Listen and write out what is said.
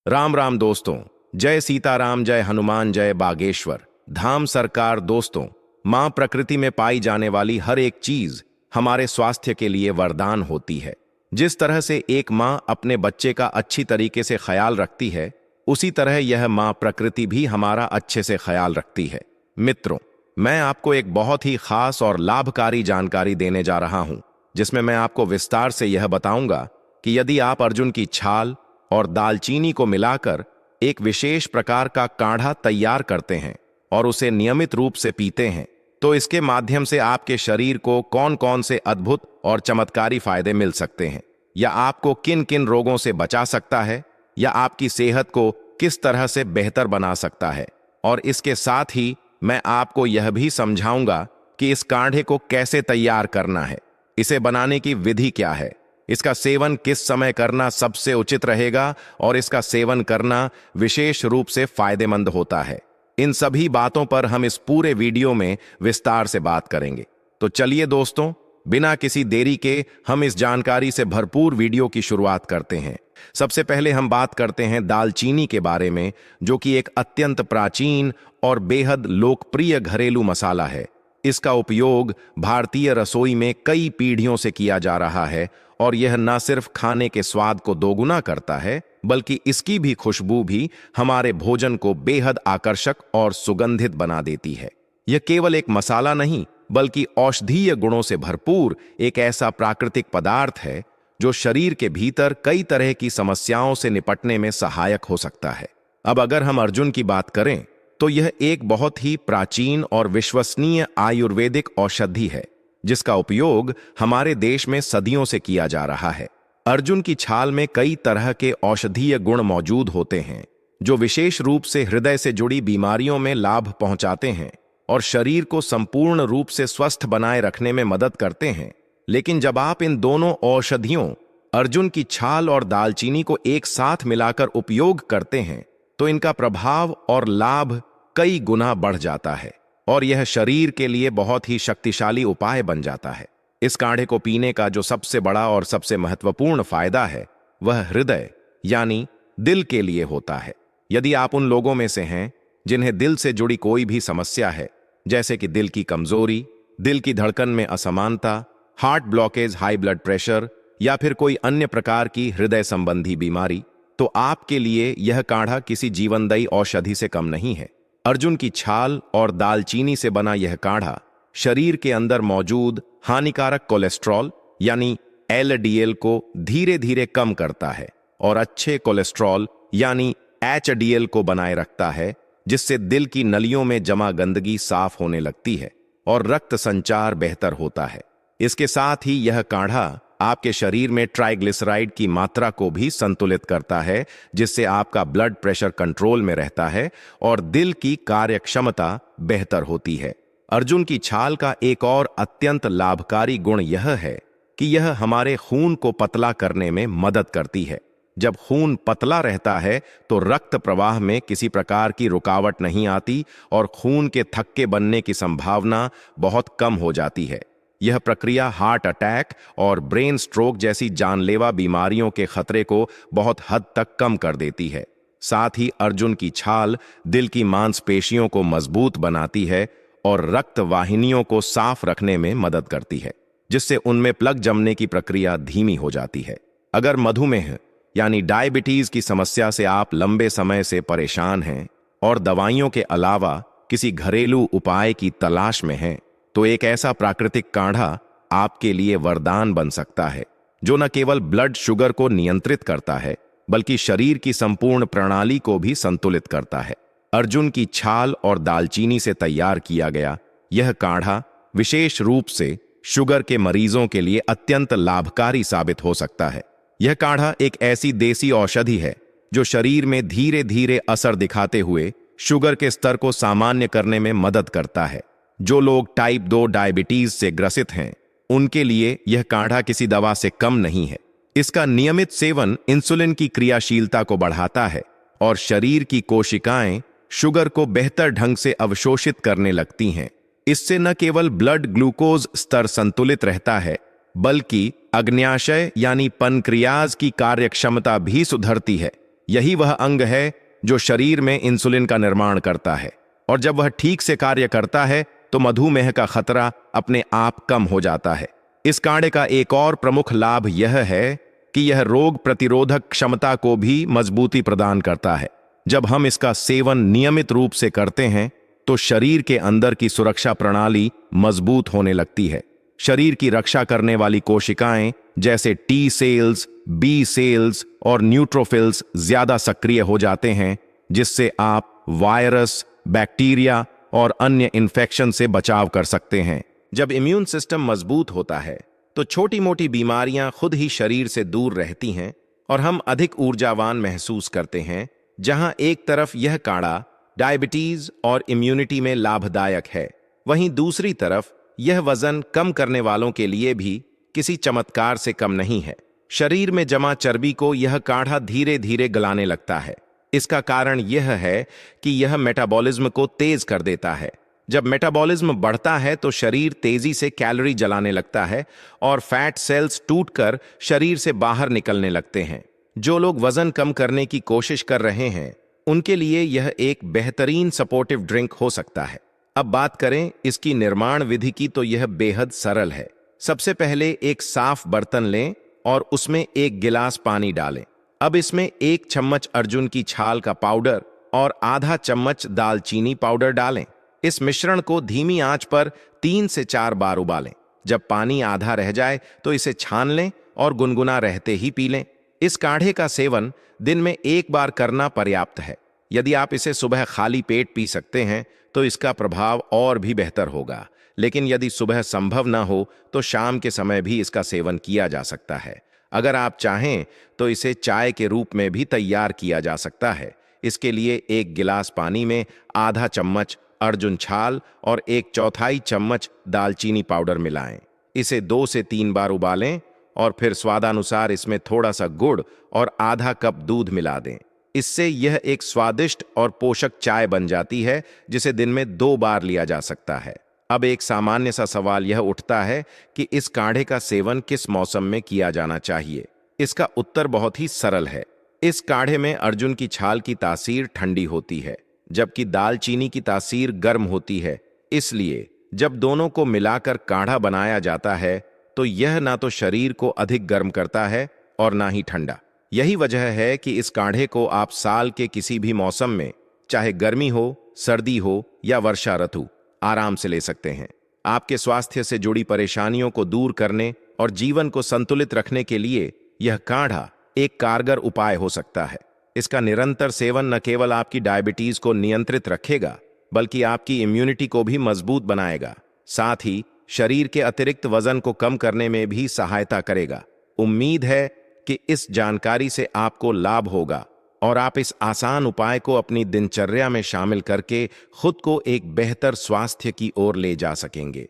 राम राम दोस्तों। जय सीताराम, जय हनुमान, जय बागेश्वर धाम सरकार। दोस्तों, मां प्रकृति में पाई जाने वाली हर एक चीज हमारे स्वास्थ्य के लिए वरदान होती है। जिस तरह से एक मां अपने बच्चे का अच्छी तरीके से ख्याल रखती है, उसी तरह यह मां प्रकृति भी हमारा अच्छे से ख्याल रखती है। मित्रों, मैं आपको एक बहुत ही खास और लाभकारी जानकारी देने जा रहा हूं, जिसमें मैं आपको विस्तार से यह बताऊंगा कि यदि आप अर्जुन की छाल और दालचीनी को मिलाकर एक विशेष प्रकार का काढ़ा तैयार करते हैं और उसे नियमित रूप से पीते हैं, तो इसके माध्यम से आपके शरीर को कौन कौन से अद्भुत और चमत्कारी फायदे मिल सकते हैं, या आपको किन किन रोगों से बचा सकता है, या आपकी सेहत को किस तरह से बेहतर बना सकता है। और इसके साथ ही मैं आपको यह भी समझाऊंगा कि इस काढ़े को कैसे तैयार करना है, इसे बनाने की विधि क्या है, इसका सेवन किस समय करना सबसे उचित रहेगा और इसका सेवन करना विशेष रूप से फायदेमंद होता है। इन सभी बातों पर हम इस पूरे वीडियो में विस्तार से बात करेंगे। तो चलिए दोस्तों, बिना किसी देरी के हम इस जानकारी से भरपूर वीडियो की शुरुआत करते हैं। सबसे पहले हम बात करते हैं दालचीनी के बारे में, जो कि एक अत्यंत प्राचीन और बेहद लोकप्रिय घरेलू मसाला है। इसका उपयोग भारतीय रसोई में कई पीढ़ियों से किया जा रहा है और यह न सिर्फ खाने के स्वाद को दोगुना करता है, बल्कि इसकी भी खुशबू भी हमारे भोजन को बेहद आकर्षक और सुगंधित बना देती है। यह केवल एक मसाला नहीं, बल्कि औषधीय गुणों से भरपूर एक ऐसा प्राकृतिक पदार्थ है जो शरीर के भीतर कई तरह की समस्याओं से निपटने में सहायक हो सकता है। अब अगर हम अर्जुन की बात करें, तो यह एक बहुत ही प्राचीन और विश्वसनीय आयुर्वेदिक औषधि है, जिसका उपयोग हमारे देश में सदियों से किया जा रहा है। अर्जुन की छाल में कई तरह के औषधीय गुण मौजूद होते हैं, जो विशेष रूप से हृदय से जुड़ी बीमारियों में लाभ पहुंचाते हैं और शरीर को संपूर्ण रूप से स्वस्थ बनाए रखने में मदद करते हैं। लेकिन जब आप इन दोनों औषधियों, अर्जुन की छाल और दालचीनी को एक साथ मिलाकर उपयोग करते हैं, तो इनका प्रभाव और लाभ कई गुना बढ़ जाता है और यह शरीर के लिए बहुत ही शक्तिशाली उपाय बन जाता है। इस काढ़े को पीने का जो सबसे बड़ा और सबसे महत्वपूर्ण फायदा है, वह हृदय यानी दिल के लिए होता है। यदि आप उन लोगों में से हैं जिन्हें दिल से जुड़ी कोई भी समस्या है, जैसे कि दिल की कमजोरी, दिल की धड़कन में असमानता, heart blockage, high blood pressure या फिर कोई अन्य प्रकार की हृदय संबंधी बीमारी, तो आपके लिए यह काढ़ा किसी जीवनदायी औषधि से कम नहीं है। अर्जुन की छाल और दालचीनी से बना यह काढ़ा शरीर के अंदर मौजूद हानिकारक कोलेस्ट्रॉल यानी एलडीएल को धीरे धीरे कम करता है और अच्छे कोलेस्ट्रॉल यानी एचडीएल को बनाए रखता है, जिससे दिल की नलियों में जमा गंदगी साफ होने लगती है और रक्त संचार बेहतर होता है। इसके साथ ही यह काढ़ा आपके शरीर में ट्राइग्लिसराइड की मात्रा को भी संतुलित करता है, जिससे आपका ब्लड प्रेशर कंट्रोल में रहता है और दिल की कार्यक्षमता बेहतर होती है। अर्जुन की छाल का एक और अत्यंत लाभकारी गुण यह है कि यह हमारे खून को पतला करने में मदद करती है। जब खून पतला रहता है तो रक्त प्रवाह में किसी प्रकार की रुकावट नहीं आती और खून के थक्के बनने की संभावना बहुत कम हो जाती है। यह प्रक्रिया हार्ट अटैक और ब्रेन स्ट्रोक जैसी जानलेवा बीमारियों के खतरे को बहुत हद तक कम कर देती है। साथ ही अर्जुन की छाल दिल की मांसपेशियों को मजबूत बनाती है और रक्त वाहिनियों को साफ रखने में मदद करती है, जिससे उनमें प्लग जमने की प्रक्रिया धीमी हो जाती है। अगर मधुमेह यानी डायबिटीज की समस्या से आप लंबे समय से परेशान हैं और दवाइयों के अलावा किसी घरेलू उपाय की तलाश में हैं, तो एक ऐसा प्राकृतिक काढ़ा आपके लिए वरदान बन सकता है, जो न केवल ब्लड शुगर को नियंत्रित करता है, बल्कि शरीर की संपूर्ण प्रणाली को भी संतुलित करता है। अर्जुन की छाल और दालचीनी से तैयार किया गया यह काढ़ा विशेष रूप से शुगर के मरीजों के लिए अत्यंत लाभकारी साबित हो सकता है। यह काढ़ा एक ऐसी देसी औषधि है जो शरीर में धीरे धीरे असर दिखाते हुए शुगर के स्तर को सामान्य करने में मदद करता है। जो लोग टाइप 2 डायबिटीज से ग्रसित हैं, उनके लिए यह काढ़ा किसी दवा से कम नहीं है। इसका नियमित सेवन इंसुलिन की क्रियाशीलता को बढ़ाता है और शरीर की कोशिकाएं शुगर को बेहतर ढंग से अवशोषित करने लगती हैं। इससे न केवल ब्लड ग्लूकोज स्तर संतुलित रहता है, बल्कि अग्न्याशय यानी पनक्रियाज की कार्यक्षमता भी सुधरती है। यही वह अंग है जो शरीर में इंसुलिन का निर्माण करता है, और जब वह ठीक से कार्य करता है तो मधुमेह का खतरा अपने आप कम हो जाता है। इस काढ़े का एक और प्रमुख लाभ यह है कि यह रोग प्रतिरोधक क्षमता को भी मजबूती प्रदान करता है। जब हम इसका सेवन नियमित रूप से करते हैं तो शरीर के अंदर की सुरक्षा प्रणाली मजबूत होने लगती है। शरीर की रक्षा करने वाली कोशिकाएं जैसे टी सेल्स, बी सेल्स और न्यूट्रोफिल्स ज्यादा सक्रिय हो जाते हैं, जिससे आप वायरस, बैक्टीरिया और अन्य इन्फेक्शन से बचाव कर सकते हैं। जब इम्यून सिस्टम मजबूत होता है तो छोटी मोटी बीमारियां खुद ही शरीर से दूर रहती हैं और हम अधिक ऊर्जावान महसूस करते हैं। जहां एक तरफ यह काढ़ा डायबिटीज और इम्यूनिटी में लाभदायक है, वहीं दूसरी तरफ यह वजन कम करने वालों के लिए भी किसी चमत्कार से कम नहीं है। शरीर में जमा चर्बी को यह काढ़ा धीरे धीरे गलाने लगता है। इसका कारण यह है कि यह मेटाबॉलिज्म को तेज कर देता है। जब मेटाबॉलिज्म बढ़ता है तो शरीर तेजी से कैलोरी जलाने लगता है और फैट सेल्स टूटकर शरीर से बाहर निकलने लगते हैं। जो लोग वजन कम करने की कोशिश कर रहे हैं उनके लिए यह एक बेहतरीन सपोर्टिव ड्रिंक हो सकता है। अब बात करें इसकी निर्माण विधि की तो यह बेहद सरल है। सबसे पहले एक साफ बर्तन लें और उसमें 1 गिलास पानी डालें। अब इसमें 1 चम्मच अर्जुन की छाल का पाउडर और आधा चम्मच दालचीनी पाउडर डालें। इस मिश्रण को धीमी आंच पर 3 से 4 बार उबालें। जब पानी आधा रह जाए तो इसे छान लें और गुनगुना रहते ही पी लें। इस काढ़े का सेवन दिन में 1 बार करना पर्याप्त है। यदि आप इसे सुबह खाली पेट पी सकते हैं तो इसका प्रभाव और भी बेहतर होगा, लेकिन यदि सुबह संभव न हो तो शाम के समय भी इसका सेवन किया जा सकता है। अगर आप चाहें तो इसे चाय के रूप में भी तैयार किया जा सकता है। इसके लिए 1 गिलास पानी में आधा चम्मच अर्जुन छाल और 1/4 चम्मच दालचीनी पाउडर मिलाएं। इसे 2 से 3 बार उबालें और फिर स्वादानुसार इसमें थोड़ा सा गुड़ और आधा कप दूध मिला दें। इससे यह एक स्वादिष्ट और पोषक चाय बन जाती है जिसे दिन में 2 बार लिया जा सकता है। अब एक सामान्य सा सवाल यह उठता है कि इस काढ़े का सेवन किस मौसम में किया जाना चाहिए। इसका उत्तर बहुत ही सरल है। इस काढ़े में अर्जुन की छाल की तासीर ठंडी होती है, जबकि दालचीनी की तासीर गर्म होती है। इसलिए जब दोनों को मिलाकर काढ़ा बनाया जाता है तो यह ना तो शरीर को अधिक गर्म करता है और ना ही ठंडा। यही वजह है कि इस काढ़े को आप साल के किसी भी मौसम में, चाहे गर्मी हो, सर्दी हो या वर्षा ऋतु, आराम से ले सकते हैं। आपके स्वास्थ्य से जुड़ी परेशानियों को दूर करने और जीवन को संतुलित रखने के लिए यह काढ़ा एक कारगर उपाय हो सकता है। इसका निरंतर सेवन न केवल आपकी डायबिटीज को नियंत्रित रखेगा, बल्कि आपकी इम्यूनिटी को भी मजबूत बनाएगा। साथ ही शरीर के अतिरिक्त वजन को कम करने में भी सहायता करेगा। उम्मीद है कि इस जानकारी से आपको लाभ होगा और आप इस आसान उपाय को अपनी दिनचर्या में शामिल करके खुद को एक बेहतर स्वास्थ्य की ओर ले जा सकेंगे।